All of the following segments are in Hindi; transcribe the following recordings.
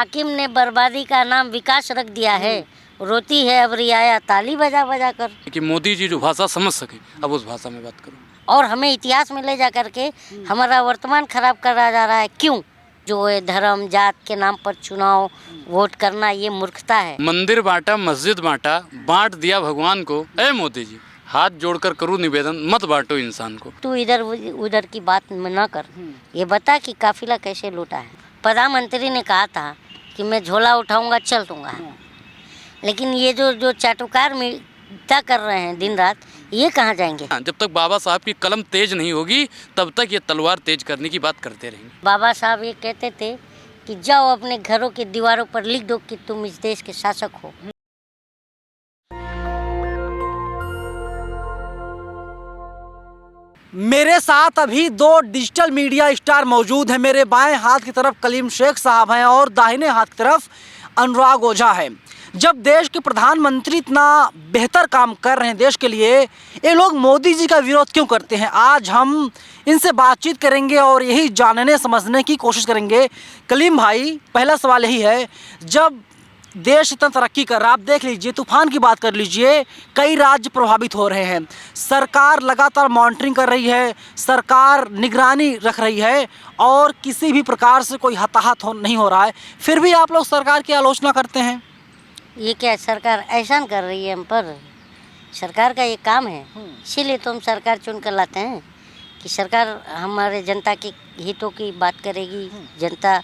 हाकिम ने बर्बादी का नाम विकास रख दिया है, रोती है अब रियाया ताली बजा बजा कर। कि मोदी जी जो भाषा समझ सके अब उस भाषा में बात करो। और हमें इतिहास में ले जा करके हमारा वर्तमान खराब करा जा रहा है। क्यों? जो है धर्म जात के नाम पर चुनाव वोट करना, ये मूर्खता है। मंदिर बांटा, मस्जिद बांटा, बांट दिया भगवान को। ए मोदी जी, हाथ जोड़कर करूँ निवेदन, मत बांटो इंसान को। तू इधर उधर की बात न कर, ये बता कि काफिला कैसे लूटा है। प्रधानमंत्री ने कहा था कि मैं झोला उठाऊंगा चल दूंगा, लेकिन ये जो चाटुकार मिटा कर रहे हैं दिन रात, ये कहाँ जाएंगे? जब तक बाबा साहब की कलम तेज नहीं होगी तब तक ये तलवार तेज करने की बात करते रहेंगे। बाबा साहब ये कहते थे कि जाओ अपने घरों की दीवारों पर लिख दो कि तुम इस देश के शासक हो। मेरे साथ अभी दो डिजिटल मीडिया स्टार मौजूद हैं। मेरे बाएं हाथ की तरफ कलीम शेख साहब हैं और दाहिने हाथ की तरफ अनुराग ओझा है। जब देश के प्रधानमंत्री इतना बेहतर काम कर रहे हैं देश के लिए, ये लोग मोदी जी का विरोध क्यों करते हैं? आज हम इनसे बातचीत करेंगे और यही जानने समझने की कोशिश करेंगे। कलीम भाई, पहला सवाल यही है, जब देश इतना तरक्की कर रहा है, आप देख लीजिए, तूफान की बात कर लीजिए, कई राज्य प्रभावित हो रहे हैं, सरकार लगातार मॉनिटरिंग कर रही है, सरकार निगरानी रख रही है और किसी भी प्रकार से कोई हताहत नहीं हो रहा है, फिर भी आप लोग सरकार की आलोचना करते हैं। ये क्या सरकार एहसान कर रही है हम पर? सरकार का ये काम है, इसीलिए तो हम सरकार चुन कर लाते हैं कि सरकार हमारे जनता के हितों की बात करेगी, जनता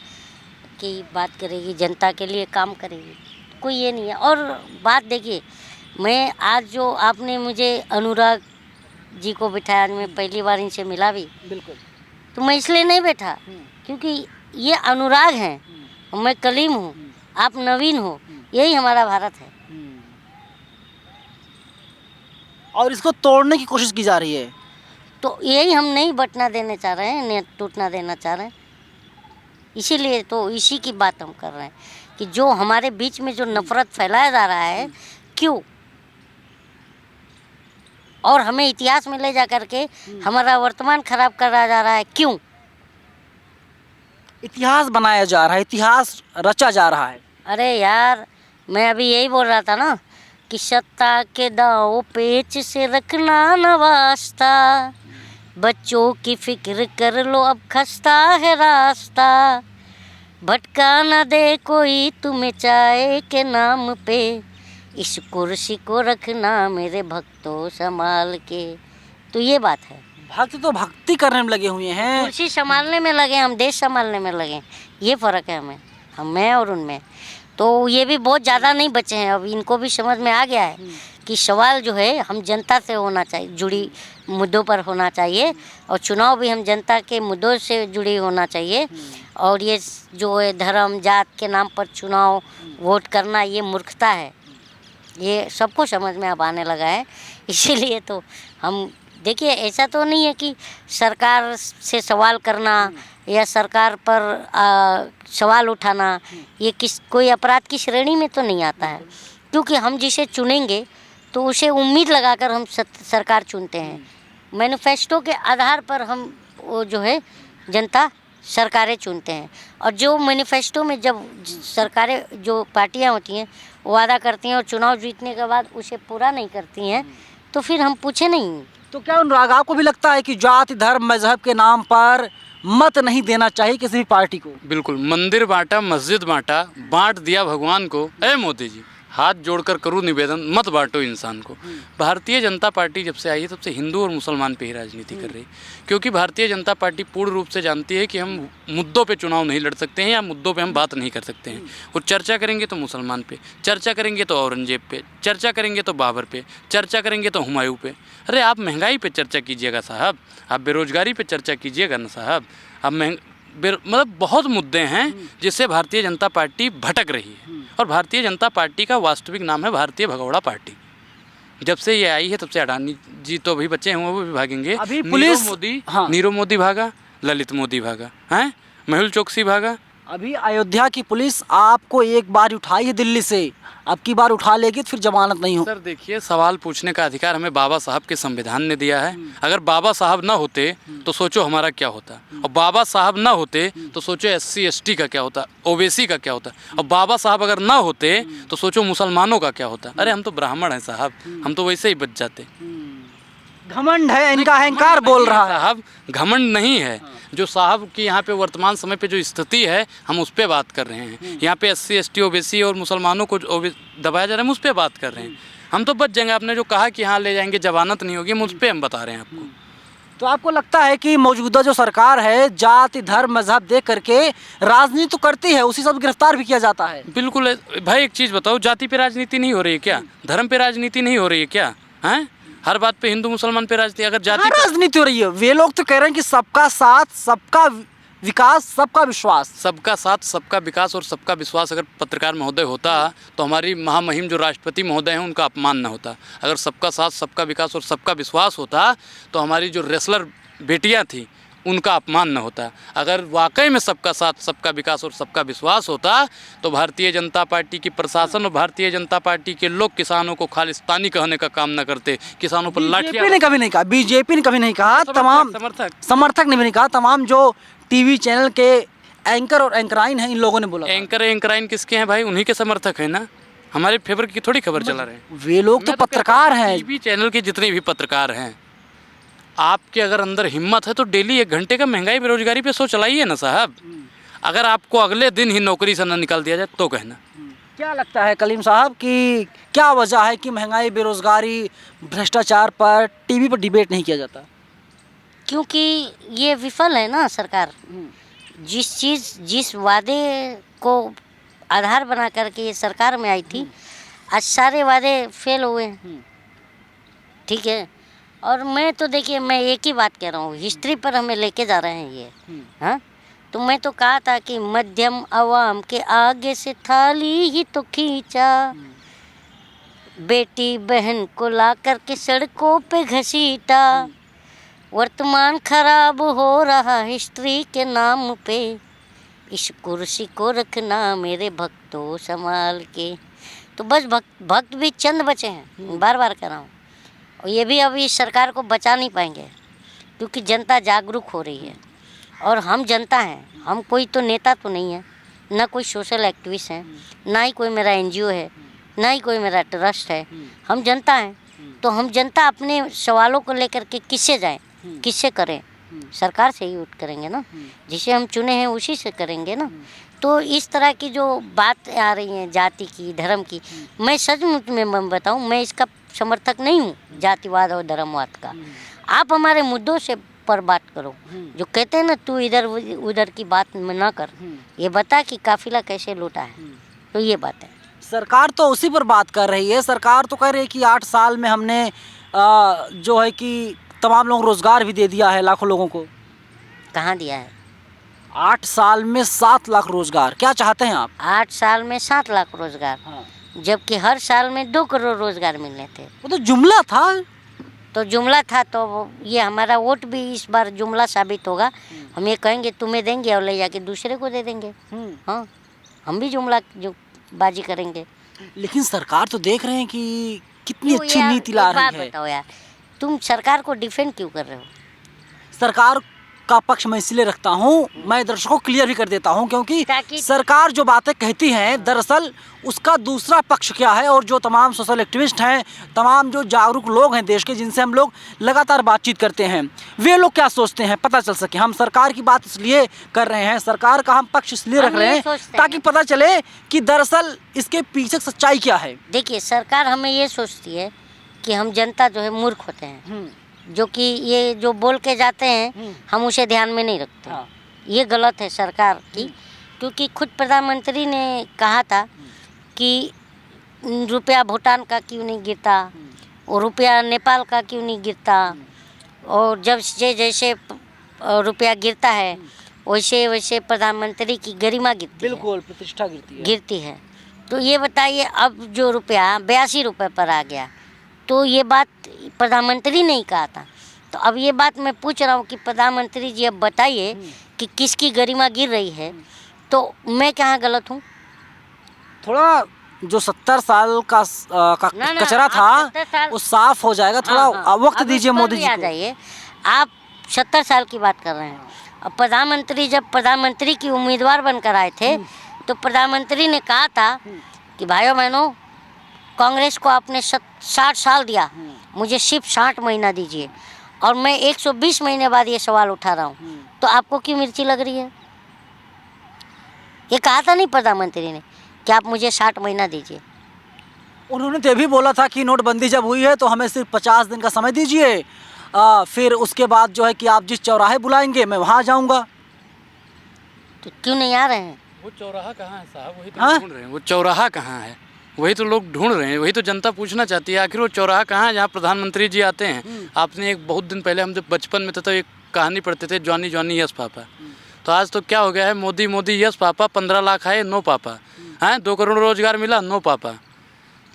की बात करेगी, जनता के लिए काम करेगी। कोई ये नहीं है। और बात देखिए, मैं आज जो आपने मुझे अनुराग जी को बिठाया, आज मैं पहली बार इनसे मिला भी, बिल्कुल, तो मैं इसलिए नहीं बैठा क्योंकि ये अनुराग हैं, मैं कलीम हूँ, आप नवीन हो, यही हमारा भारत है। और इसको तोड़ने की कोशिश की जा रही है। तो यही हम नहीं बटना देना चाह रहे हैं, नहीं टूटना देना चाह रहे हैं। इसीलिए तो इसी की बात हम कर रहे हैं कि जो हमारे बीच में जो नफरत फैलाया जा रहा है, क्यों? और हमें इतिहास में ले जा करके हमारा वर्तमान खराब करा जा रहा है। क्यों? इतिहास बनाया जा रहा है, इतिहास रचा जा रहा है। अरे यार, मैं अभी यही बोल रहा था ना कि सत्ता के दांव पेच से रखना न वास्ता, बच्चों की फिक्र कर लो अब खस्ता है रास्ता, भटका न दे कोई तुम्हें चाय के नाम पे, इस कुर्सी को रखना मेरे भक्तों संभाल के। तो ये बात है। भक्त तो भक्ति करने में लगे हुए हैं, कुर्सी संभालने में लगे, हम देश संभालने में लगे। ये फ़र्क है हमें और उनमें। तो ये भी बहुत ज़्यादा नहीं बचे हैं, अब इनको भी समझ में आ गया है कि सवाल जो है हम जनता से होना चाहिए, जुड़ी मुद्दों पर होना चाहिए, और चुनाव भी हम जनता के मुद्दों से जुड़ी होना चाहिए। और ये जो है धर्म जात के नाम पर चुनाव वोट करना, ये मूर्खता है, ये सबको समझ में अब आने लगा है। इसीलिए तो हम देखिए, ऐसा तो नहीं है कि सरकार से सवाल करना या सरकार पर सवाल उठाना ये कोई अपराध की श्रेणी में तो नहीं आता है, क्योंकि हम जिसे चुनेंगे तो उसे उम्मीद लगाकर हम सरकार चुनते हैं। मैनिफेस्टो के आधार पर हम वो जो है जनता सरकारें चुनते हैं, और जो मैनिफेस्टो में जब सरकारें जो पार्टियां होती हैं वादा करती हैं और चुनाव जीतने के बाद उसे पूरा नहीं करती हैं, तो फिर हम पूछे नहीं। तो क्या अनुराग, आपको भी लगता है कि जाति धर्म मजहब के नाम पर मत नहीं देना चाहिए किसी भी पार्टी को? बिल्कुल, मंदिर बांटा, मस्जिद बांटा, बांट दिया भगवान को। ए मोदी जी, हाथ जोड़कर करूँ निवेदन, मत बांटो इंसान को। भारतीय जनता पार्टी जब से आई है तब से हिंदू और मुसलमान पे ही राजनीति कर रही है, क्योंकि भारतीय जनता पार्टी पूर्ण रूप से जानती है कि हम मुद्दों पे चुनाव नहीं लड़ सकते हैं या मुद्दों पे हम बात नहीं कर सकते हैं। और चर्चा करेंगे तो मुसलमान पे, चर्चा करेंगे तो औरंगजेब पे, चर्चा करेंगे तो बाबर पे, चर्चा करेंगे तो हुमायूं पे। अरे आप महंगाई पे चर्चा कीजिएगा साहब, आप बेरोजगारी पे चर्चा कीजिएगा ना साहब, आप मतलब बहुत मुद्दे हैं जिससे भारतीय जनता पार्टी भटक रही है। और भारतीय जनता पार्टी का वास्तविक नाम है भारतीय भगौड़ा पार्टी। जब से ये आई है तब से अडानी जी तो अभी बचे हुए, वो भी भागेंगे। अभी पुलिस नीरव मोदी भागा, ललित मोदी भागा, हैं मेहुल चोकसी भागा, अभी अयोध्या की पुलिस आपको एक बार उठाई है दिल्ली से, अब की बार उठा लेगी तो फिर जमानत नहीं हो। सर देखिए, सवाल पूछने का अधिकार हमें बाबा साहब के संविधान ने दिया है। अगर बाबा साहब ना होते तो सोचो हमारा क्या होता, और बाबा साहब ना होते तो सोचो SC ST का क्या होता, OBC का क्या होता, और बाबा साहब अगर ना होते तो सोचो मुसलमानों का क्या होता। अरे हम तो ब्राह्मण हैं साहब, हम तो वैसे ही बच जाते। घमंड है, इनका अहंकार बोल रहा है। साहब घमंड नहीं है, जो साहब की यहाँ पे वर्तमान समय पे जो स्थिति है हम उस पर बात कर रहे हैं। यहाँ पे SC ST OBC और मुसलमानों को दबाया जा रहा है, हम उस पर बात कर रहे हैं। हम तो बच जाएंगे। आपने जो कहा कि यहाँ ले जाएंगे जमानत नहीं होगी, हम उस पर हम बता रहे हैं आपको। तो आपको लगता है कि मौजूदा जो सरकार है जाति धर्म मजहब देख करके राजनीति तो करती है, उसी सब गिरफ्तार भी किया जाता है? बिल्कुल भाई, एक चीज़ बताओ, जाति पे राजनीति नहीं हो रही है क्या? धर्म पे राजनीति नहीं हो रही है क्या? हैं, हर बात पे हिंदू मुसलमान पे राजनीति। अगर जाति राजनीति हो रही है, वे लोग तो कह रहे हैं कि सबका साथ सबका विकास सबका विश्वास। सबका साथ सबका विकास और सबका विश्वास अगर पत्रकार महोदय होता तो हमारी महामहिम जो राष्ट्रपति महोदय हैं उनका अपमान न होता। अगर सबका साथ सबका विकास और सबका विश्वास होता तो हमारी जो रेसलर बेटियां थी उनका अपमान न होता। अगर वाकई में सबका साथ सबका विकास और सबका विश्वास होता तो भारतीय जनता पार्टी की प्रशासन और भारतीय जनता पार्टी के लोग किसानों को खालिस्तानी कहने का काम न करते, किसानों पर लाठियां। बीजेपी ने कभी नहीं कहा, बीजेपी ने कभी नहीं कहा, तमाम समर्थक ने भी नहीं कहा, तमाम जो टीवी चैनल के एंकर और एंकराइन हैं इन लोगों ने बोला। एंकराइन किसके हैं भाई? उन्हीं के समर्थक हैं ना, हमारे फेवर की थोड़ी खबर चला रहे हैं। वे लोग तो पत्रकार हैं। टीवी चैनल के जितने भी पत्रकार हैं, आपके अगर अंदर हिम्मत है तो डेली 1 घंटे का महंगाई बेरोजगारी पे शो चलाइए ना साहब। अगर आपको अगले दिन ही नौकरी से न निकाल दिया जाए तो कहना। क्या लगता है कलीम साहब कि क्या वजह है कि महंगाई बेरोजगारी भ्रष्टाचार पर टीवी पर डिबेट नहीं किया जाता? क्योंकि ये विफल है ना सरकार। जिस वादे को आधार बना करके ये सरकार में आई थी, आज सारे वादे फेल हुए। ठीक है, और मैं तो देखिए, मैं एक ही बात कह रहा हूँ, हिस्ट्री पर हमें लेके जा रहे हैं ये। हाँ, तो मैं तो कहा था कि मध्यम आवाम के आगे से थाली ही तो खींचा, बेटी बहन को ला करके सड़कों पे घसीटा, वर्तमान खराब हो रहा हिस्ट्री के नाम पे, इस कुर्सी को रखना मेरे भक्तों संभाल के। तो बस भक्त भी चंद बचे हैं, बार बार कह रहा हूँ। और ये भी अभी सरकार को बचा नहीं पाएंगे क्योंकि जनता जागरूक हो रही है और हम जनता हैं। हम कोई तो नेता तो नहीं है, ना कोई सोशल एक्टिविस्ट है, ना ही कोई मेरा NGO है, ना ही कोई मेरा ट्रस्ट है। हम जनता हैं, तो हम जनता अपने सवालों को लेकर के किससे जाएं, किससे करें? सरकार से ही उठ करेंगे ना, जिसे हम चुने हैं उसी से करेंगे ना। तो इस तरह की जो बात आ रही है जाति की धर्म की, मैं सचमुच में बताऊं, मैं इसका समर्थक नहीं हूँ, जातिवाद और धर्मवाद का। आप हमारे मुद्दों से पर बात करो। जो कहते हैं ना तू इधर उधर की बात में ना कर, ये बता कि काफिला कैसे लूटा है। तो ये बात है। सरकार तो उसी पर बात कर रही है। सरकार तो कह रही है कि 8 साल में हमने जो है कि तमाम लोग रोजगार भी दे दिया है, लाखों लोगों को। कहाँ दिया है? 8 साल में 7 लाख रोजगार। क्या चाहते हैं आप? 8 साल में 7 लाख रोजगार। हाँ। जबकि हर साल में 2 करोड़ रोजगार मिलने थे। वो तो जुमला था। तो जुमला था, तो ये हमारा वोट भी इस बार जुमला साबित होगा। हम ये कहेंगे तुम्हें देंगे और ले जाके दूसरे को दे देंगे। हाँ, हम भी जुमला जो बाजी करेंगे। लेकिन सरकार तो देख रहे हैं कि कितनी अच्छी नीति ला रही है। बताओ यार, तुम सरकार को डिफेंड क्यों कर रहे हो? सरकार का पक्ष मैं इसलिए रखता हूँ, मैं दर्शकों को क्लियर भी कर देता हूँ, क्योंकि सरकार जो बातें कहती हैं दरअसल उसका दूसरा पक्ष क्या है। और जो तमाम सोशल एक्टिविस्ट हैं, तमाम जो जागरूक लोग हैं देश के, जिनसे हम लोग लगातार बातचीत करते हैं, वे लोग क्या सोचते हैं पता चल सके। हम सरकार की बात इसलिए कर रहे हैं, सरकार का हम पक्ष इसलिए रख रहे हैं ताकि पता चले कि दरअसल इसके पीछे सच्चाई क्या है। देखिए, सरकार हमें ये सोचती है कि हम जनता जो है मूर्ख होते हैं, जो कि ये जो बोल के जाते हैं हम उसे ध्यान में नहीं रखते। हाँ। ये गलत है सरकार की, क्योंकि खुद प्रधानमंत्री ने कहा था कि रुपया भूटान का क्यों नहीं गिरता और रुपया नेपाल का क्यों नहीं गिरता, और जब जैसे रुपया गिरता है वैसे वैसे प्रधानमंत्री की गरिमा गिरती है। बिल्कुल, प्रतिष्ठा गिरती है। तो ये बताइए, अब जो रुपया 82 रुपये पर आ गया, तो ये बात प्रधानमंत्री ने ही कहा था। तो अब ये बात मैं पूछ रहा हूँ कि प्रधानमंत्री जी अब बताइए कि किसकी गरिमा गिर रही है। तो मैं कहाँ गलत हूँ? थोड़ा जो 70 साल का ना, कचरा आप था 70 साल वो साफ हो जाएगा। थोड़ा हाँ, वक्त अब दीजिए उस पर मोदी भी जी आ को। जाइए। आप 70 साल की बात कर रहे हैं। अब प्रधानमंत्री जब प्रधानमंत्री की उम्मीदवार बनकर आए थे तो प्रधानमंत्री ने कहा था कि भाइयों बहनों, कांग्रेस को आपने 60 साल दिया, मुझे सिर्फ 60 महीना दीजिए, और मैं 120 महीने बाद ये सवाल उठा रहा हूँ, तो आपको क्यों मिर्ची लग रही है? ये कहा था नहीं प्रधानमंत्री ने कि आप मुझे 60 महीना दीजिए? उन्होंने तो ये भी बोला था कि नोटबंदी जब हुई है तो हमें सिर्फ 50 दिन का समय दीजिए, फिर उसके बाद जो है कि आप जिस चौराहे बुलाएंगे मैं वहाँ जाऊँगा। तो क्यों नहीं आ रहे हैं? वो चौराहा कहाँ है साहब, वही तो हाँ? ढूंढ रहे हैं। वो चौराहा कहाँ है, वही तो लोग ढूंढ रहे हैं, वही तो जनता पूछना चाहती है। आखिर वो चौराहा कहाँ है जहाँ प्रधानमंत्री जी आते हैं? आपने एक बहुत दिन पहले, हम जब बचपन में थे तो एक कहानी पढ़ते थे, जॉनी जॉनी यस पापा। तो आज तो क्या हो गया है, मोदी मोदी यस पापा, 15 लाख आए नो पापा, हैं 2 करोड़ रोजगार मिला नो पापा,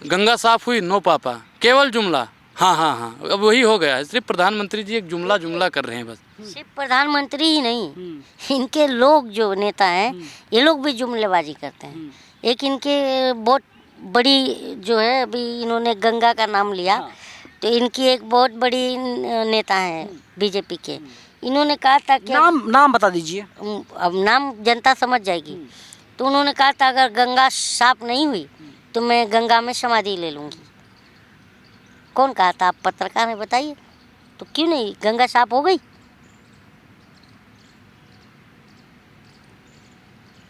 गंगा साफ हुई नो पापा, केवल जुमला हाँ हाँ हाँ। अब वही हो गया है, सिर्फ प्रधानमंत्री जी एक जुमला जुमला कर रहे हैं बस। सिर्फ प्रधानमंत्री ही नहीं, इनके लोग जो नेता हैं ये लोग भी जुमलेबाजी करते हैं। एक इनके बहुत बड़ी जो है, अभी इन्होंने गंगा का नाम लिया, तो इनकी एक बहुत बड़ी नेता है बीजेपी के, इन्होंने कहा था कि नाम बता दीजिए। अब नाम जनता समझ जाएगी। तो उन्होंने कहा था अगर गंगा साफ नहीं हुई तो मैं गंगा में समाधि ले लूँगी। कौन कहा था? आप पत्रकार हैं, बताइए। तो क्यों नहीं, गंगा साफ हो गई?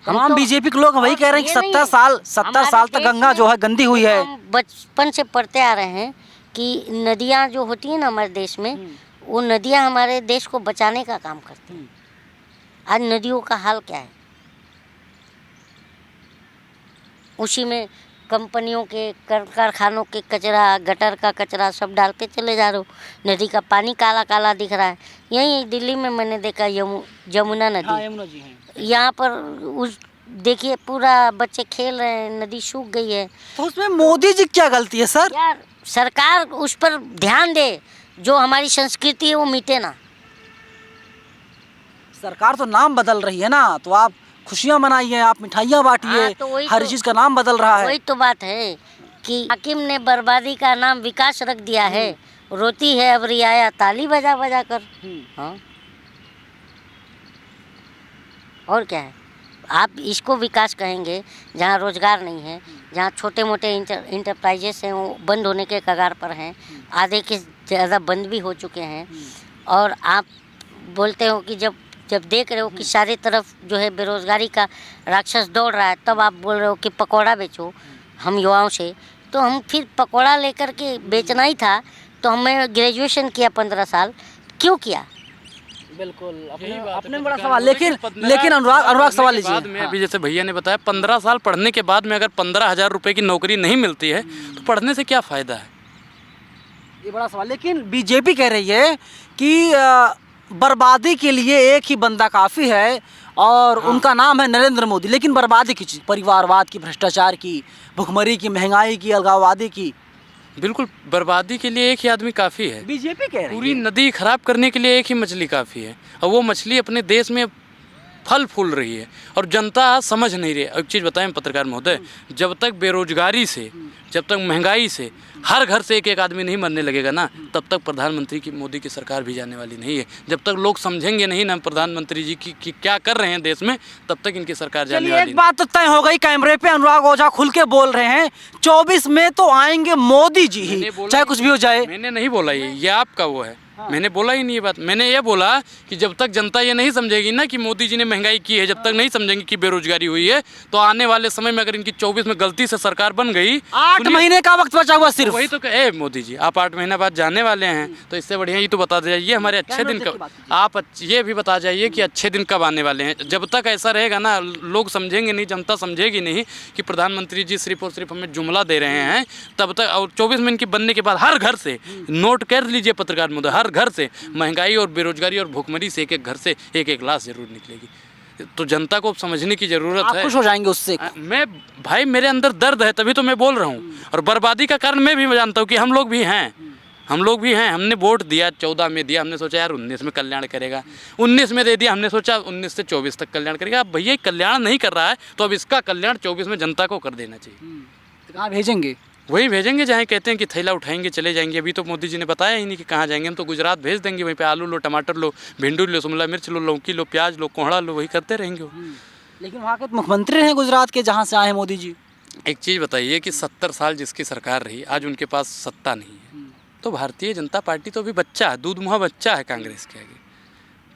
तमाम बीजेपी के लोग वही कह रहे हैं कि ये नहीं 70 साल तक गंगा जो है गंदी हुई है। हम बचपन से पढ़ते आ रहे हैं कि नदियाँ जो होती हैं ना हमारे देश में, वो नदियाँ हमारे देश को बचाने का काम करती हैं। आज नदियों का हाल क्या है? उसी में कंपनियों के कारखानों के कचरा, गटर का कचरा सब डाल के चले जा रहे हो। नदी का पानी काला काला दिख रहा है। यहीं दिल्ली में मैंने देखा यमुना नदी, यमुना जी हैं। यहाँ पर उस देखिए पूरा बच्चे खेल रहे हैं, नदी सूख गई है। तो उसमें मोदी जी की क्या गलती है सर? यार सरकार उस पर ध्यान दे, जो हमारी संस्कृति है वो मिटे ना। सरकार तो नाम बदल रही है ना, तो आप खुशियाँ मनाइए, आप मिठाइयाँ बांटिए। हाँ, तो वही हर तो- चीज़ का नाम बदल रहा है। वही तो बात है कि हाकिम ने बर्बादी का नाम विकास रख दिया है। रोती है अब रियाया ताली बजा बजा कर। हाँ, और क्या है? आप इसको विकास कहेंगे जहाँ रोजगार नहीं है, जहाँ छोटे मोटे इंटरप्राइजेस हैं वो बंद होने के कगार पर हैं, आधे के ज़्यादा बंद भी हो चुके हैं। और आप बोलते हो कि जब देख रहे हो कि सारी तरफ जो है बेरोजगारी का राक्षस दौड़ रहा है, तब आप बोल रहे हो कि पकौड़ा बेचो हम युवाओं से। तो हम फिर पकौड़ा लेकर के बेचना ही था, तो हमें ग्रेजुएशन किया 15 साल, क्यों किया? बिल्कुल यही बात है अपने बड़ा पत्रकार सवाल। में, लेकिन 15 लेकिन अनुराग साल सवाल पढ़ने के बाद लीजिए। में, अभी जैसे भैया ने बताया 15 साल पढ़ने के बाद में अगर 15,000 रुपए की नौकरी नहीं मिलती है तो पढ़ने से क्या फ़ायदा है? ये बड़ा सवाल। लेकिन बीजेपी कह रही है कि बर्बादी के लिए एक ही बंदा काफ़ी है और उनका नाम है नरेंद्र मोदी। लेकिन बर्बादी की चीज़, परिवारवाद की, भ्रष्टाचार की, भुखमरी की, महंगाई की, अलगाववादी की, बिल्कुल बर्बादी के लिए एक ही आदमी काफ़ी है। बीजेपी कह रही पूरी है। नदी खराब करने के लिए एक ही मछली काफ़ी है, और वो मछली अपने देश में फल फूल रही है और जनता समझ नहीं रही। एक चीज़ बताएं पत्रकार महोदय, जब तक बेरोजगारी से, जब तक महंगाई से हर घर से एक एक आदमी नहीं मरने लगेगा ना, तब तक प्रधानमंत्री की, मोदी की सरकार भी जाने वाली नहीं है। जब तक लोग समझेंगे नहीं ना प्रधानमंत्री जी की क्या कर रहे हैं देश में, तब तक इनकी सरकार जाने चलिए, वाली एक नहीं। बात तो तय हो गई, कैमरे पे अनुराग ओझा खुल के बोल रहे हैं 24 में तो आएंगे मोदी जी ही, मैंने बोला चाहे कुछ भी हो जाए। मैंने नहीं बोला ये आपका वो है। मैंने बोला ही नहीं ये बात। मैंने ये बोला कि जब तक जनता ये नहीं समझेगी ना कि मोदी जी ने महंगाई की है, जब तक नहीं समझेंगे कि बेरोजगारी हुई है, तो आने वाले समय में अगर इनकी 24 में गलती से सरकार बन गई, 8 महीने का वक्त बचा हुआ सिर्फ। वही तो मोदी जी आप 8 महीना बाद जाने वाले हैं, तो इससे बढ़िया ये तो बता जाइए हमारे अच्छे दिन कब, आप ये भी बता जाइए कि अच्छे दिन कब आने वाले हैं। जब तक ऐसा रहेगा ना, लोग समझेंगे नहीं, जनता समझेगी नहीं कि प्रधानमंत्री जी सिर्फ और सिर्फ हमें जुमला दे रहे हैं, तब तक। और 24 में इनकी बनने के बाद हर घर से, नोट कर लीजिए पत्रकार महोदय, हर घर से महंगाई और बेरोजगारी और भूखमरी से एक एक घर से एक एक लाश जरूर निकलेगी। तो जनता को समझने की जरूरत आप है। खुश हो जाएंगे उससे। मैं भाई, मेरे अंदर दर्द है तभी तो मैं बोल रहा हूँ, और बर्बादी का कारण मैं भी जानता हूँ कि हम लोग भी हैं। हम लोग भी हैं, हमने वोट दिया 14 में दिया, हमने सोचा यार 19 में कल्याण करेगा, 19 में दे दिया, हमने सोचा 19 से 24 तक कल्याण करेगा। अब भैया कल्याण नहीं कर रहा है तो अब इसका कल्याण 24 में जनता को कर देना चाहिए। तो कहाँ भेजेंगे? वही भेजेंगे जहाँ कहते हैं कि थैला उठाएंगे चले जाएंगे। अभी तो मोदी जी ने बताया ही नहीं कि कहाँ जाएंगे। हम तो गुजरात भेज देंगे, वहीं पे आलू लो, टमाटर लो, भिंडी लो, शिमला मिर्च लो, लौकी लो, प्याज लो, कोहड़ा लो, वही करते रहेंगे। लेकिन वहाँ के तो मुख्यमंत्री हैं गुजरात के, जहाँ से आए हैं मोदी जी। एक चीज़ बताइए कि 70 साल जिसकी सरकार रही, आज उनके पास सत्ता नहीं है, तो भारतीय जनता पार्टी तो अभी बच्चा है, दूध मुहा बच्चा है कांग्रेस के आगे।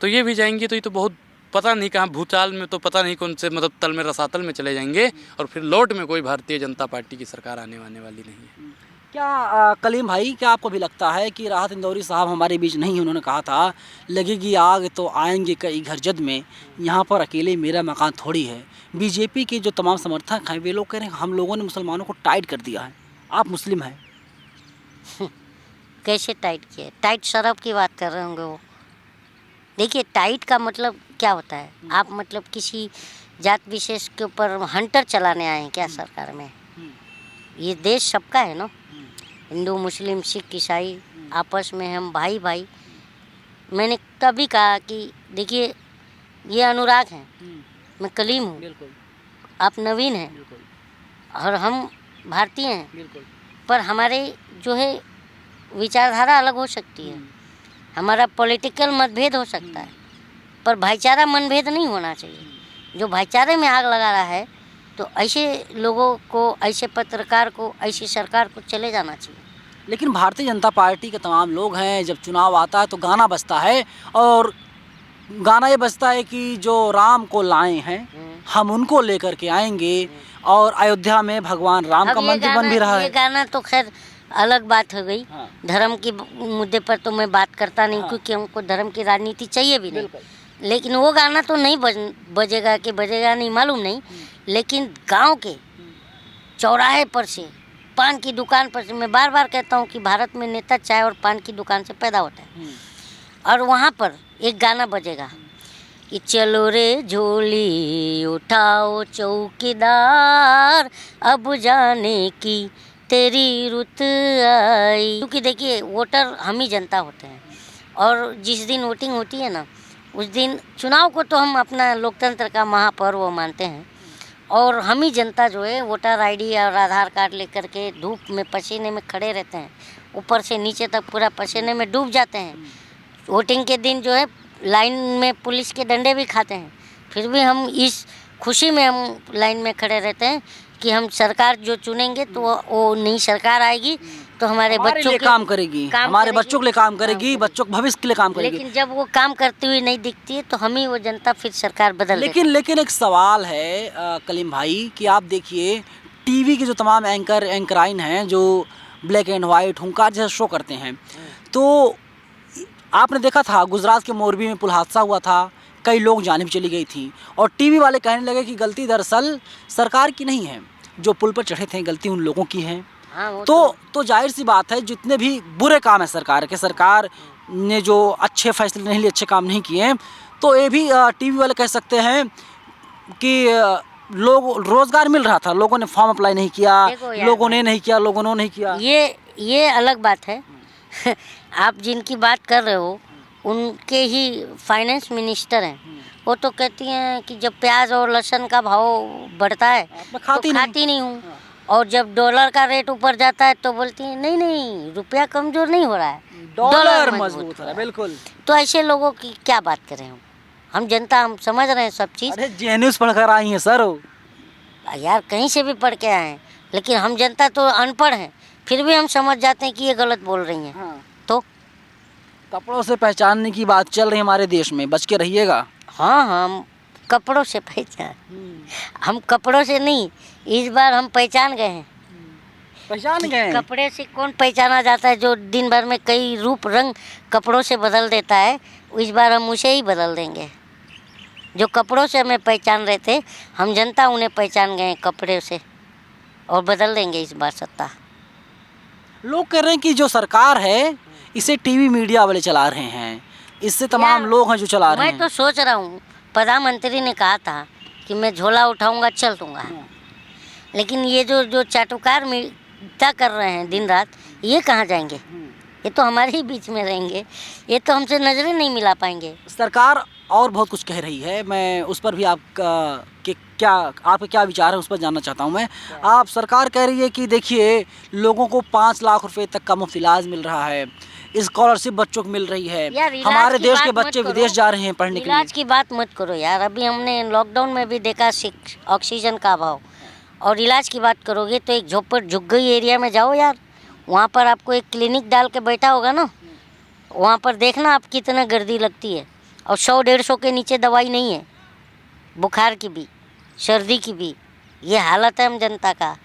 तो ये भी जाएंगे तो ये तो बहुत पता नहीं कहाँ भूचाल में, तो पता नहीं कौन से मतलब तल में रसातल में चले जाएंगे और फिर लौट में कोई भारतीय जनता पार्टी की सरकार आने वाली नहीं है। क्या कलीम भाई, क्या आपको भी लगता है कि राहत इंदौरी साहब हमारे बीच नहीं? उन्होंने कहा था लगेगी आग तो आएंगे कई घर जद में, यहाँ पर अकेले मेरा मकान थोड़ी है। बीजेपी के जो तमाम समर्थक हैं वे लोग कह रहे हैं हम लोगों ने मुसलमानों को टाइट कर दिया है। आप मुस्लिम हैं, कैसे टाइट किए? टाइट शराब की बात कर रहे होंगे वो। देखिए टाइट का मतलब क्या होता है? आप मतलब किसी जात विशेष के ऊपर हंटर चलाने आए हैं क्या सरकार में? ये देश सबका है ना, हिंदू मुस्लिम सिख ईसाई आपस में हम भाई भाई। मैंने तभी कहा कि देखिए ये अनुराग हैं, मैं कलीम हूँ, आप नवीन हैं और हम भारतीय हैं, पर हमारे जो है विचारधारा अलग हो सकती है, हमारा पॉलिटिकल मतभेद हो सकता है, पर भाईचारा मनभेद नहीं होना चाहिए। जो भाईचारे में आग लगा रहा है तो ऐसे लोगों को, ऐसे पत्रकार को, ऐसी सरकार को चले जाना चाहिए। लेकिन भारतीय जनता पार्टी के तमाम लोग हैं, जब चुनाव आता है तो गाना बजता है और गाना ये बजता है कि जो राम को लाए हैं हम उनको लेकर के आएंगे, और अयोध्या में भगवान राम का मंदिर बन भी रहा है। ये गाना तो खैर अलग बात हो गई। हाँ। धर्म की मुद्दे पर तो मैं बात करता नहीं, क्योंकि हमको धर्म की राजनीति चाहिए भी नहीं। लेकिन वो गाना तो नहीं बजेगा कि बजेगा नहीं मालूम नहीं, लेकिन गांव के चौराहे पर से, पान की दुकान पर से, मैं बार बार कहता हूँ कि भारत में नेता चाय और पान की दुकान से पैदा होता है, और वहाँ पर एक गाना बजेगा कि चलो रे झोली उठाओ चौकीदार, अब जाने की तेरी रुत आई। क्योंकि देखिए वोटर हम ही जनता होते हैं, और जिस दिन वोटिंग होती है ना उस दिन, चुनाव को तो हम अपना लोकतंत्र का महापर्व मानते हैं, और हम ही जनता जो है वोटर आईडी और आधार कार्ड लेकर के धूप में पसीने में खड़े रहते हैं, ऊपर से नीचे तक पूरा पसीने में डूब जाते हैं। वोटिंग के दिन जो है लाइन में पुलिस के डंडे भी खाते हैं, फिर भी हम इस खुशी में हम लाइन में खड़े रहते हैं कि हम सरकार जो चुनेंगे तो वो नई सरकार आएगी तो हमारे बच्चों के काम करेगी, हमारे बच्चों के लिए काम करेगी, बच्चों के भविष्य के लिए काम करेगी। लेकिन जब वो काम करती हुई नहीं दिखती है तो हम ही वो जनता फिर सरकार बदल देती है। लेकिन एक सवाल है कलीम भाई कि आप देखिए टीवी के जो तमाम एंकराइन हैं जो ब्लैक एंड वाइट हुंकार जैसा शो करते हैं, तो आपने देखा था गुजरात के मोरबी में पुल हादसा हुआ था, कई लोग जान भी चली गई थी, और टीवी वाले कहने लगे कि गलती दरअसल सरकार की नहीं है, जो पुल पर चढ़े थे गलती उन लोगों की है। हाँ, तो जाहिर सी बात है जितने भी बुरे काम है सरकार के, सरकार ने जो अच्छे फैसले नहीं लिए, अच्छे काम नहीं किए, तो ये भी टीवी वाले कह सकते हैं कि लोग रोजगार मिल रहा था, लोगों ने फॉर्म अप्लाई नहीं किया, लोगों ने नहीं किया, लोगों ने नहीं किया। ये अलग बात है। आप जिनकी बात कर रहे हो उनके ही फाइनेंस मिनिस्टर हैं, वो तो कहती हैं कि जब प्याज और लहसुन का भाव बढ़ता है तो खाती नहीं हूँ, और जब डॉलर का रेट ऊपर जाता है तो बोलती हैं नहीं रुपया कमजोर नहीं हो रहा है, डॉलर मजबूत है। बिल्कुल। तो ऐसे लोगों की क्या बात करें हम जनता, हम समझ रहे हैं सब चीज़। अरे जी न्यूज़ पढ़कर आई हैं सर। यार कहीं से भी पढ़ के आए हैं, लेकिन हम जनता तो अनपढ़ हैं, फिर भी हम समझ जाते हैं कि ये गलत बोल रही हैं। हाँ। तो कपड़ों से पहचानने की बात चल रही है हमारे देश में, बच के रहिएगा। हाँ, हम कपड़ों से पहचान, हम कपड़ों से नहीं, इस बार हम पहचान गए हैं। पहचान गए? कपड़े से कौन पहचाना जाता है? जो दिन भर में कई रूप रंग कपड़ों से बदल देता है, इस बार हम उसे ही बदल देंगे। जो कपड़ों से हमें पहचान रहे थे, हम जनता उन्हें पहचान गए कपड़े से, और बदल देंगे इस बार सत्ता। लोग कह रहे हैं कि जो सरकार है इसे टीवी मीडिया वाले चला रहे हैं, इससे तमाम लोग हैं जो चला रहे हैं। मैं तो सोच रहा हूँ, प्रधानमंत्री ने कहा था कि मैं झोला उठाऊंगा चल दूंगा, लेकिन ये जो चाटुकार मीडिया कर रहे हैं दिन रात, ये कहाँ जाएंगे? ये तो हमारे ही बीच में रहेंगे, ये तो हमसे नजरें नहीं मिला पाएंगे। सरकार और बहुत कुछ कह रही है, मैं उस पर भी आपके क्या विचार है उस पर जानना चाहता हूं मैं। आप सरकार कह रही है कि देखिए लोगों को 5 लाख रुपए तक का मुफ्त इलाज मिल रहा है, स्कॉलरशिप बच्चों को मिल रही है, यार, इलाज हमारे की देश बात के मत बच्चे करो। विदेश जा रहे हैं पढ़ने के लिए। इलाज की बात मत करो यार, अभी हमने लॉकडाउन में भी देखा ऑक्सीजन का अभाव, और इलाज की बात करोगे तो एक झुग्गी एरिया में जाओ यार, वहाँ पर आपको एक क्लिनिक डाल के बैठा होगा ना, वहाँ पर देखना आप कितना गर्दी लगती है, और 100-150 के नीचे दवाई नहीं है, बुखार की भी सर्दी की भी। ये हालत है हम जनता का।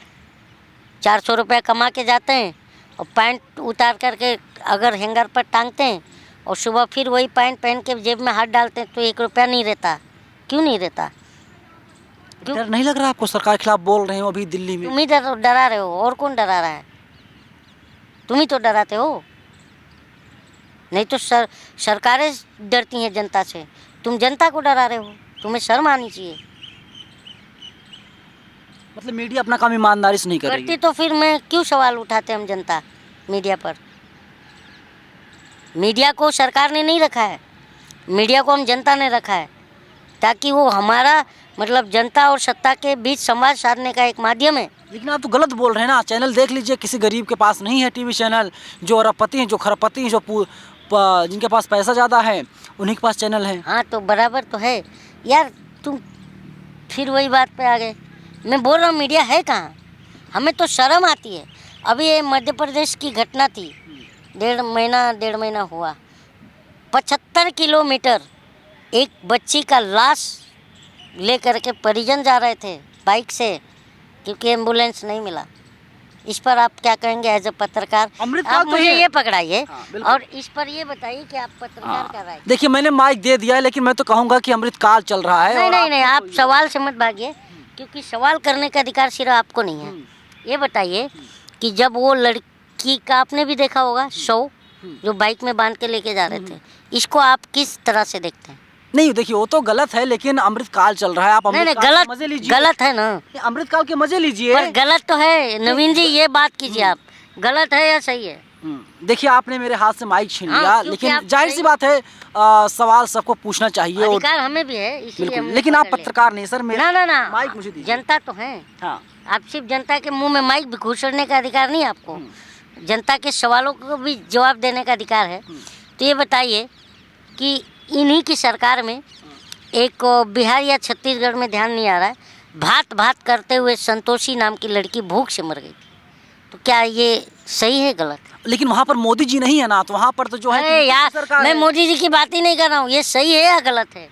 400 रुपये कमा के जाते हैं और पैंट उतार करके अगर हैंगर पर टांगते हैं, और सुबह फिर वही पैंट पहन के जेब में हाथ डालते हैं तो 1 रुपया नहीं रहता। क्यों नहीं रहता? डर नहीं लग रहा आपको? सरकार के खिलाफ बोल रहे हो अभी दिल्ली में। तुम ही डरा रहे हो, और कौन डरा रहा है? तुम ही तो डराते हो, नहीं तो सरकारें डरती हैं जनता से, तुम जनता को डरा रहे हो। तुम्हें शर्म आनी चाहिए। मतलब मीडिया अपना काम ईमानदारी से नहीं कर रही करती है। तो फिर मैं क्यों सवाल उठाते हम जनता मीडिया पर? मीडिया को सरकार ने नहीं रखा है, मीडिया को हम जनता ने रखा है, ताकि वो हमारा मतलब जनता और सत्ता के बीच संवाद साधने का एक माध्यम है। लेकिन आप तो गलत बोल रहे हैं ना। चैनल देख लीजिए, किसी गरीब के पास नहीं है टीवी चैनल। जो अरबपति हैं, जो खरबपति हैं, जो जिनके पास पैसा ज़्यादा है, उन्हीं के पास चैनल है। हाँ तो बराबर तो है यार। तुम फिर वही बात पे आ गए। मैं बोल रहा हूँ मीडिया है कहाँ? हमें तो शर्म आती है। अभी ये मध्य प्रदेश की घटना थी, 1.5 महीना हुआ, 75 किलोमीटर एक बच्ची का लाश ले करके परिजन जा रहे थे बाइक से, क्योंकि एम्बुलेंस नहीं मिला। इस पर आप क्या कहेंगे एज ए पत्रकार? अमृतकाल आप तो मुझे है। ये पकड़ाइए, हाँ, बिल्कुल। और इस पर ये बताइए कि आप पत्रकार कर रहे हैं। देखिए मैंने माइक दे दिया है, लेकिन मैं तो कहूँगा कि अमृतकाल चल रहा है। नहीं और नहीं नहीं, आप सवाल से मत भागिए, क्योंकि सवाल करने का अधिकार सिर्फ आपको नहीं है। ये बताइए कि जब वो लड़की का आपने भी देखा होगा शव, जो बाइक में बांध के लेके जा रहे थे, इसको आप किस तरह से देखते हैं? नहीं देखिए, वो तो गलत है, लेकिन अमृतकाल चल रहा है। आप नहीं नहीं, अमृतकाल के मजे लीजिए। गलत है ना, अमृतकाल के मजे लीजिए। पर गलत तो है नवीन जी, ये बात कीजिए आप, गलत है या सही है? देखिए आपने मेरे हाथ से माइक छीन हाँ, लिया, क्योंकि लेकिन आप जाहिर सी सही- बात है सवाल सबको पूछना चाहिए। और अधिकार हमें भी है, इसलिए बिल्कुल, हमने लेकिन आप पकड़ लिया। पत्रकार नहीं सर। ना ना ना, माइक मुझे दीजिए। जनता तो है। हाँ, आप सिर्फ जनता के मुंह में माइक भी घुसड़ने का अधिकार नहीं आपको, जनता के सवालों को भी जवाब देने का अधिकार है। तो ये बताइए कि इन्हीं की सरकार में एक बिहार या छत्तीसगढ़ में ध्यान नहीं आ रहा है, भात भात करते हुए संतोषी नाम की लड़की भूख से मर गई थी। तो क्या ये सही है गलत? लेकिन वहाँ पर मोदी जी नहीं है ना, तो वहाँ पर तो जो है अरे यार, सरकार मैं है। मोदी जी की बात ही नहीं कर रहा हूँ, ये सही है या गलत है?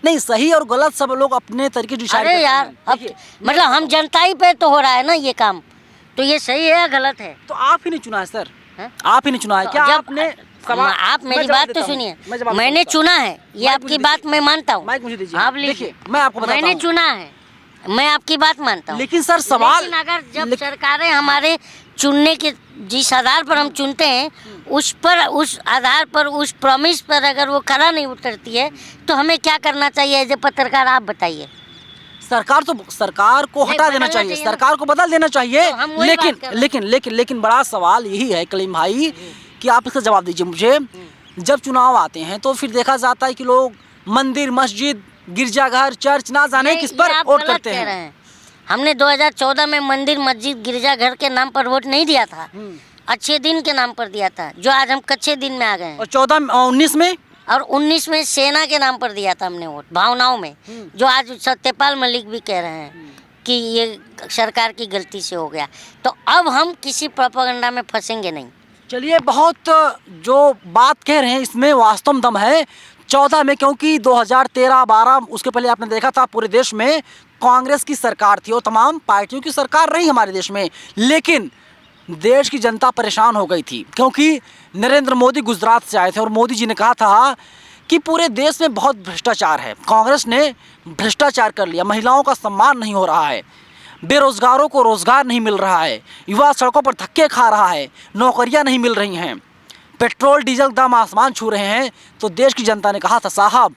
नहीं, सही और गलत सब लोग अपने तरीके से डिसाइड अरे करते यार, हैं। अब देखिए, मतलब हम जनता ही पे तो हो रहा है ना ये काम, तो ये सही है या गलत है? तो आप ही नहीं चुना है सर, हैं? आप ही नहीं चुना है क्या? जब आपने आप मेरी बात तो सुनिए, मैंने चुना है, ये माइक आपकी मुझे बात मैं मानता हूँ। माइक मुझे दीजिए। आप लीजिए, देखिए, मैं आपको बताता मैंने हूँ। चुना है, मैं आपकी बात मानता हूँ। लेकिन सर सवाल, लेकिन अगर जब सरकारें हमारे चुनने के जिस आधार पर हम चुनते हैं, उस आधार पर, उस प्रॉमिस पर अगर वो खरा नहीं उतरती है, तो हमें क्या करना चाहिए एज ए पत्रकार? आप बताइए। सरकार को नहीं, हटा देना बदलना चाहिए, चाहिए ना। सरकार को बदल देना चाहिए। तो हम वही बात कर रहे हैं। लेकिन बड़ा सवाल यही है कलीम भाई कि आप इसका जवाब दीजिए मुझे। जब चुनाव आते हैं तो फिर देखा जाता है कि लोग मंदिर, मस्जिद, गिरजाघर, चर्च ना जाने किस पर आप वोट गलत करते कह रहे हैं। हमने 2014 में मंदिर, मस्जिद, गिरजाघर के नाम पर वोट नहीं दिया था, अच्छे दिन के नाम पर दिया था, जो आज हम कच्चे दिन में आ गए हैं। और 19 में और 19 में सेना के नाम पर दिया था हमने वोट, भावनाओं में, जो आज सत्यपाल मलिक भी कह रहे हैं कि ये सरकार की गलती से हो गया। तो अब हम किसी प्रोपेगेंडा में फंसेंगे नहीं। चलिए, बहुत जो बात कह रहे हैं इसमें वास्तव में दम है। 14 में, क्योंकि 2013-12 उसके पहले आपने देखा था पूरे देश में कांग्रेस की सरकार थी और तमाम पार्टियों की सरकार रही हमारे देश में, लेकिन देश की जनता परेशान हो गई थी क्योंकि नरेंद्र मोदी गुजरात से आए थे और मोदी जी ने कहा था कि पूरे देश में बहुत भ्रष्टाचार है। कांग्रेस ने भ्रष्टाचार कर लिया, महिलाओं का सम्मान नहीं हो रहा है, बेरोजगारों को रोजगार नहीं मिल रहा है, युवा सड़कों पर धक्के खा रहा है, नौकरियां नहीं मिल रही हैं, पेट्रोल डीजल दाम आसमान छू रहे हैं। तो देश की जनता ने कहा था साहब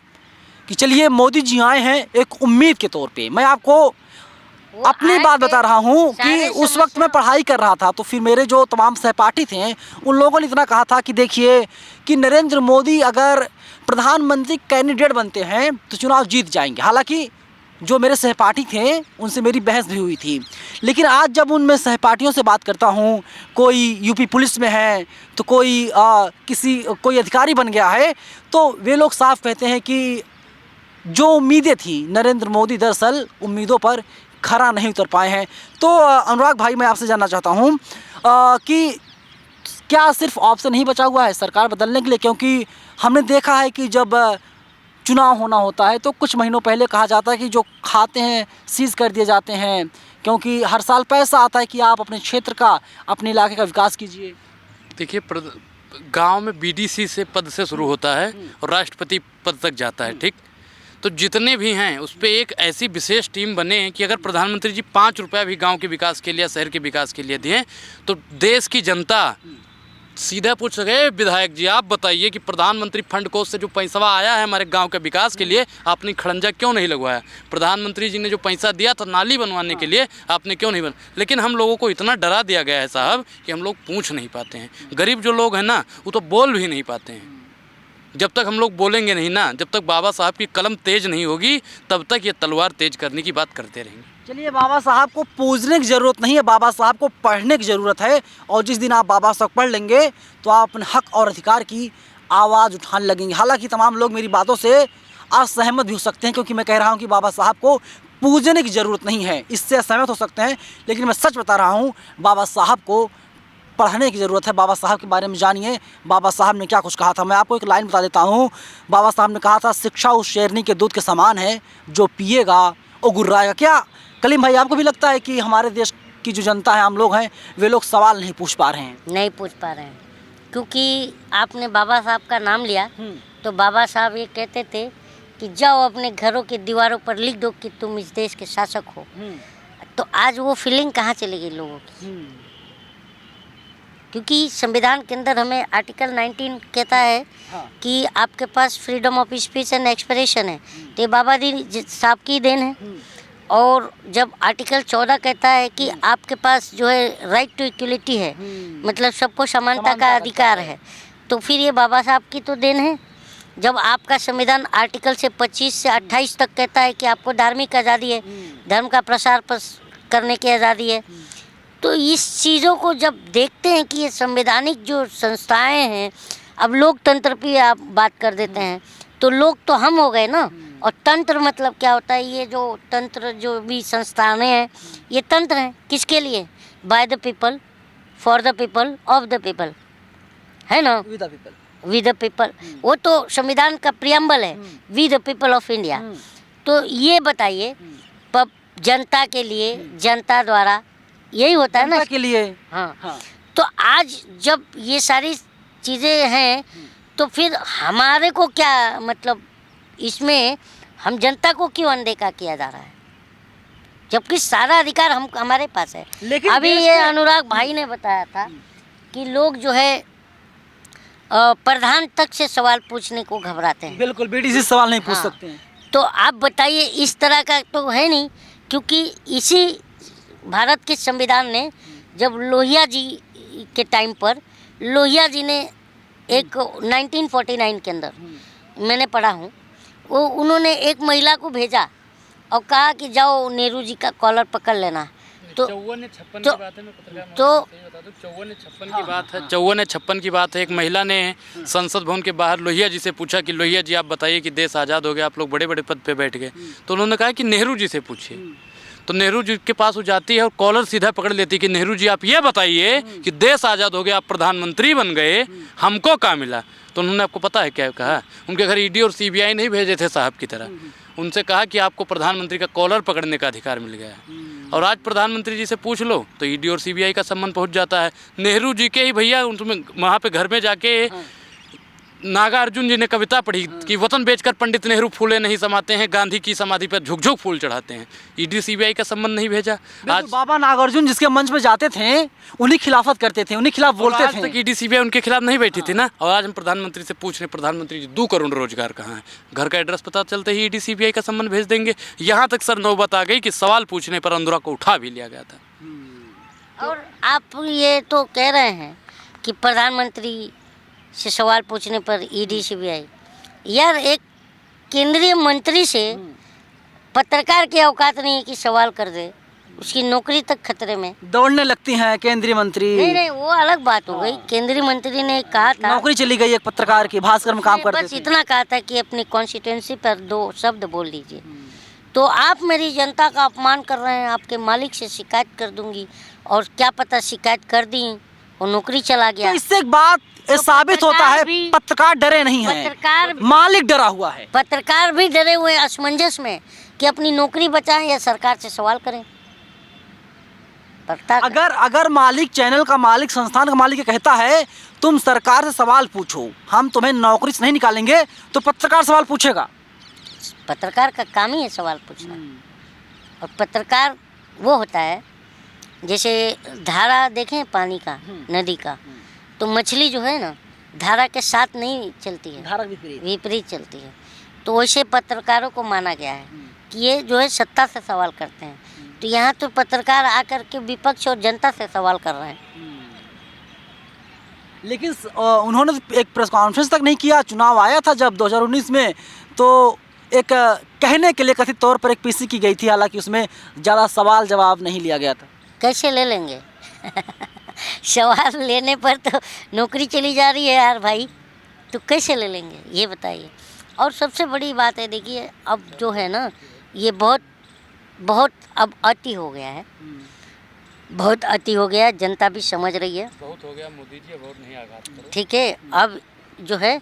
कि चलिए मोदी जी आए हैं एक उम्मीद के तौर पे। मैं आपको वो अपनी आज बात के बता रहा हूँ कि सारे उस वक्त मैं पढ़ाई कर रहा था, तो फिर मेरे जो तमाम सहपाठी थे उन लोगों ने इतना कहा था कि देखिए कि नरेंद्र मोदी अगर प्रधानमंत्री कैंडिडेट बनते हैं तो चुनाव जीत जाएंगे। हालांकि जो मेरे सहपाठी थे उनसे मेरी बहस भी हुई थी, लेकिन आज जब उनमें सहपाठियों से बात करता हूँ, कोई यूपी पुलिस में है तो कोई कोई अधिकारी बन गया है, तो वे लोग साफ कहते हैं कि जो उम्मीदें थी नरेंद्र मोदी दरअसल उम्मीदों पर खरा नहीं उतर पाए हैं। तो अनुराग भाई, मैं आपसे जानना चाहता हूँ कि क्या सिर्फ ऑप्शन ही बचा हुआ है सरकार बदलने के लिए? क्योंकि हमने देखा है कि जब चुनाव होना होता है तो कुछ महीनों पहले कहा जाता है कि जो खाते हैं सीज कर दिए जाते हैं, क्योंकि हर साल पैसा आता है कि आप अपने क्षेत्र का, अपने इलाके का विकास कीजिए। देखिए, गांव में बीडीसी से पद से शुरू होता है और राष्ट्रपति पद तक जाता है, ठीक। तो जितने भी हैं उस पर एक ऐसी विशेष टीम बने कि अगर प्रधानमंत्री जी 5 रुपया भी गांव के विकास के लिए, शहर के विकास के लिए दें तो देश की जनता सीधा पूछ सके, विधायक जी आप बताइए कि प्रधानमंत्री फंड कोष से जो पैसा आया है हमारे गांव के विकास के लिए, आपने खड़ंजा क्यों नहीं लगवाया? प्रधानमंत्री जी ने जो पैसा दिया था नाली बनवाने के लिए, आपने क्यों नहीं बन? लेकिन हम लोगों को इतना डरा दिया गया है साहब कि हम लोग पूछ नहीं पाते हैं। गरीब जो लोग हैं ना, वो तो बोल भी नहीं पाते हैं। जब तक हम लोग बोलेंगे नहीं ना, जब तक बाबा साहब की कलम तेज नहीं होगी, तब तक ये तलवार तेज करने की बात करते रहेंगे। चलिए, बाबा साहब को पूजने की ज़रूरत नहीं है, बाबा साहब को पढ़ने की ज़रूरत है। और जिस दिन आप बाबा साहब पढ़ लेंगे तो आप अपने हक और अधिकार की आवाज़ उठाने लगेंगे। हालांकि तमाम लोग मेरी बातों से असहमत भी हो सकते हैं, क्योंकि मैं कह रहा हूं कि बाबा साहब को पूजने की ज़रूरत नहीं है, इससे असहमत हो सकते हैं, लेकिन मैं सच बता रहा हूँ, बाबा साहब को पढ़ने की ज़रूरत है। बाबा साहब के बारे में जानिए, बाबा साहब ने क्या कुछ कहा था। मैं आपको एक लाइन बता देता हूँ। बाबा साहब ने कहा था, शिक्षा उस शेरनी के दूध के समान है, जो पिएगा वो गुर्राएगा। क्या कलीम भाई, आपको भी लगता है कि हमारे देश की जो जनता है, आम लोग हैं, वे लोग सवाल नहीं पूछ पा रहे हैं? नहीं पूछ पा रहे हैं, क्योंकि आपने बाबा साहब का नाम लिया तो बाबा साहब ये कहते थे कि जाओ अपने घरों की दीवारों पर लिख दो कि तुम इस देश के शासक हो। तो आज वो फीलिंग कहाँ चली गई लोगों की? क्योंकि संविधान के अंदर हमें आर्टिकल 19 कहता है कि आपके पास freedom of speech and expression है, तो ये बाबा जी साहब की देन है। और जब आर्टिकल 14 कहता है कि आपके पास जो है राइट टू इक्वलिटी है, मतलब सबको समानता का अधिकार है, तो फिर ये बाबा साहब की तो देन है। जब आपका संविधान आर्टिकल से 25 से 28 तक कहता है कि आपको धार्मिक आज़ादी है, धर्म का प्रसार करने की आज़ादी है, तो इस चीज़ों को जब देखते हैं कि ये संवैधानिक जो संस्थाएं हैं, अब लोकतंत्र की आप बात कर देते हैं, तो लोग तो हम हो गए ना। और तंत्र मतलब क्या होता है? ये जो तंत्र, जो भी संस्थाएं हैं, ये तंत्र हैं किसके लिए? By the people, for the people, of the people, है ना? विद द पीपल, वो तो संविधान का प्रियम्बल है, we the people of India. तो ये बताइए, जनता के लिए, जनता द्वारा, यही होता है ना के लिए। हाँ। तो आज जब ये सारी चीज़ें हैं, तो फिर हमारे को क्या मतलब, इसमें हम जनता को क्यों अनदेखा किया जा रहा है, जबकि सारा अधिकार हमारे पास है? लेकिन अभी ये अनुराग भाई ने बताया था कि लोग जो है प्रधान तक से सवाल पूछने को घबराते हैं। बिल्कुल, बीडीसी सवाल नहीं पूछ सकते हैं। तो आप बताइए, इस तरह का तो है नहीं, क्योंकि इसी भारत के संविधान ने, जब लोहिया जी के टाइम पर, लोहिया जी ने एक 1949 के अंदर मैंने पढ़ा हूँ, वो उन्होंने एक महिला को भेजा और कहा कि जाओ नेहरू जी का कॉलर पकड़ लेना। तो 54-56 की बात है, मैं पत्रकार बता दूं, 54-56 की बात है। एक महिला ने संसद भवन के बाहर लोहिया जी से पूछा कि लोहिया जी आप बताइए कि देश आज़ाद हो गया, आप लोग बड़े बड़े पद पे बैठ गए, तो उन्होंने कहा कि नेहरू जी से पूछिए। तो नेहरू जी के पास वो जाती है और कॉलर सीधा पकड़ लेती है कि नेहरू जी आप ये बताइए कि देश आज़ाद हो गया, आप प्रधानमंत्री बन गए, हमको क्या मिला? तो उन्होंने, आपको पता है क्या कहा? उनके घर ईडी और सीबीआई नहीं भेजे थे साहब की तरह, उनसे कहा कि आपको प्रधानमंत्री का कॉलर पकड़ने का अधिकार मिल गया। और आज प्रधानमंत्री जी से पूछ लो तो ईडी और सीबीआई का सम्मान पहुंच जाता है। नेहरू जी के ही भैया उनमें वहाँ पे घर में जाके नागार्जुन जी ने कविता पढ़ी कि वतन बेचकर पंडित नेहरू फूले नहीं समाते हैं, गांधी की समाधि पर झुक झुक फूल चढ़ाते हैं। ईडी सीबीआई का संबंध नहीं भेजा। आज बाबा नागार्जुन जिसके मंच पे जाते थे उन्हीं खिलाफत करते थे, उन्हीं खिलाफ बोलते आज थे। तक ईडी सीबीआई उनके खिलाफ नहीं बैठी थी ना। और आज हम प्रधानमंत्री से पूछ रहे, प्रधानमंत्री जी 2 करोड़ रोजगार कहाँ है? घर का एड्रेस पता चलते ही ईडी सीबीआई का संबंध भेज देंगे। यहाँ तक सर नौबत आ गई कि सवाल पूछने पर अंदुरा को उठा भी लिया गया था। और आप ये तो कह रहे हैं कि प्रधानमंत्री से सवाल पूछने पर ईडी सीबीआई, यार एक केंद्रीय मंत्री से पत्रकार की औकात नहीं है कि सवाल कर दे, उसकी नौकरी तक खतरे में। दौड़ने लगती हैं केंद्रीय मंत्री। नहीं वो अलग बात हो गई। केंद्रीय मंत्री ने कहा था, नौकरी चली गई एक पत्रकार की, भास्कर में काम करते बस थे। इतना कहा था कि अपनी कॉन्स्टिट्यूंसी पर 2 शब्द बोल दीजिए। तो आप मेरी जनता का अपमान कर रहे हैं, आपके मालिक से शिकायत कर दूंगी। और क्या पता शिकायत कर दी और नौकरी चला गया। तो इससे एक बात ये साबित होता है, पत्रकार डरे नहीं हैं, पत्रकार मालिक डरा हुआ है। पत्रकार भी डरे हुए असमंजस में कि अपनी नौकरी बचाएं या सरकार से सवाल करें। अगर मालिक, चैनल का मालिक, संस्थान का मालिक ये कहता है तुम सरकार से सवाल पूछो, हम तुम्हें नौकरी से नहीं निकालेंगे, तो पत्रकार सवाल पूछेगा। पत्रकार का काम ही है सवाल पूछना। और पत्रकार वो होता है, जैसे धारा देखें पानी का, नदी का, तो मछली जो है ना धारा के साथ नहीं चलती है, धारा विपरीत चलती है। तो वैसे पत्रकारों को माना गया है कि ये जो है सत्ता से सवाल करते हैं। तो यहाँ तो पत्रकार आकर के विपक्ष और जनता से सवाल कर रहे हैं। लेकिन उन्होंने एक प्रेस कॉन्फ्रेंस तक नहीं किया। चुनाव आया था जब 2019 में, तो एक कहने के लिए कथित तौर पर एक पीसी की गई थी, हालांकि उसमें ज़्यादा सवाल जवाब नहीं लिया गया था। कैसे ले लेंगे? सवाल लेने पर तो नौकरी चली जा रही है यार भाई, तो कैसे ले लेंगे ये बताइए। और सबसे बड़ी बात है, देखिए अब जो है ना ये बहुत अब अति हो गया है, बहुत अति हो गया है। जनता भी समझ रही है बहुत हो गया मोदी जी, अब और नहीं आघात करो। ठीक है, अब जो है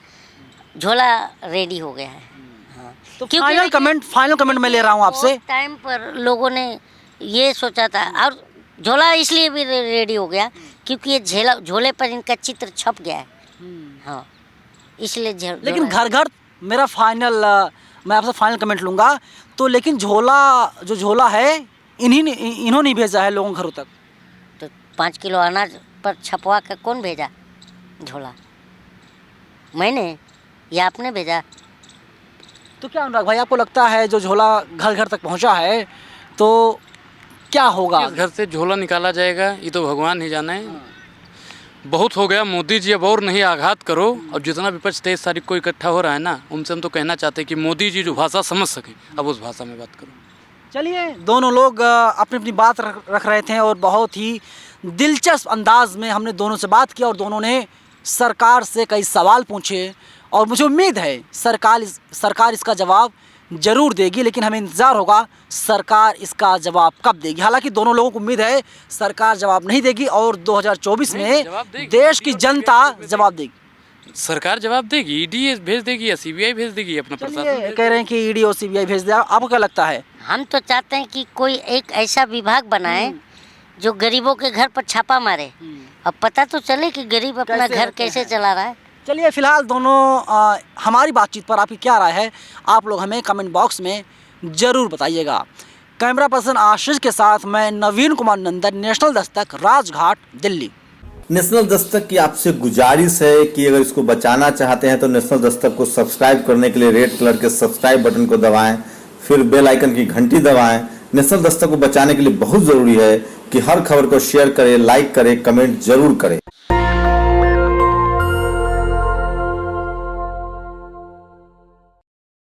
झोला रेडी हो गया है। हाँ, तो फाइनल कमेंट मैं ले रहा हूँ आपसे। टाइम पर लोगों ने ये सोचा था, और झोला इसलिए भी रेडी हो गया क्योंकि ये झोले पर इनका चित्र छप गया है। हाँ, इसलिए लेकिन घर घर मेरा मैं आपसे फाइनल कमेंट लूँगा तो, लेकिन झोला है इन्होंने भेजा है लोगों के घरों तक। तो 5 किलो अनाज पर छपवा कर कौन भेजा झोला? मैंने या आपने भेजा? तो क्या अनुराग भाई, आपको लगता है जो झोला घर घर तक पहुंचा है तो क्या होगा? किस घर से झोला निकाला जाएगा ये तो भगवान ही जाने। बहुत हो गया मोदी जी, अब और नहीं आघात करो। और जितना विपक्ष 23 तारीख को इकट्ठा हो रहा है ना, उनसे हम तो कहना चाहते हैं कि मोदी जी जो भाषा समझ सके अब उस भाषा में बात करो। चलिए, दोनों लोग अपनी अपनी बात रख रहे थे और बहुत ही दिलचस्प अंदाज में हमने दोनों से बात की और दोनों ने सरकार से कई सवाल पूछे और मुझे उम्मीद है सरकार इसका जवाब जरूर देगी, लेकिन हमें इंतज़ार होगा सरकार इसका जवाब कब देगी। हालांकि दोनों लोगों को उम्मीद है सरकार जवाब नहीं देगी और 2024 में देश की जनता जवाब देगी। सरकार जवाब देगी, ईडी भेज देगी या सीबीआई भेज देगी, अपना प्रशासन कह रहे हैं कि ईडी और सीबीआई भेज देगा। आपको क्या लगता है? हम तो चाहते हैं कि कोई एक ऐसा विभाग बनाए जो गरीबों के घर पर छापा मारे, अब पता तो चले कि गरीब अपना घर कैसे चला रहा है। चलिए, फिलहाल दोनों हमारी बातचीत पर आपकी क्या राय है आप लोग हमें कमेंट बॉक्स में ज़रूर बताइएगा। कैमरा पर्सन आशीष के साथ मैं नवीन कुमार नंदन, नेशनल दस्तक, राजघाट, दिल्ली। नेशनल दस्तक की आपसे गुजारिश है कि अगर इसको बचाना चाहते हैं तो नेशनल दस्तक को सब्सक्राइब करने के लिए रेड कलर के सब्सक्राइब बटन को दबाएं, फिर बेल आइकन की घंटी दबाएं। नेशनल दस्तक को बचाने के लिए बहुत ज़रूरी है कि हर खबर को शेयर करें, लाइक करें, कमेंट जरूर करें।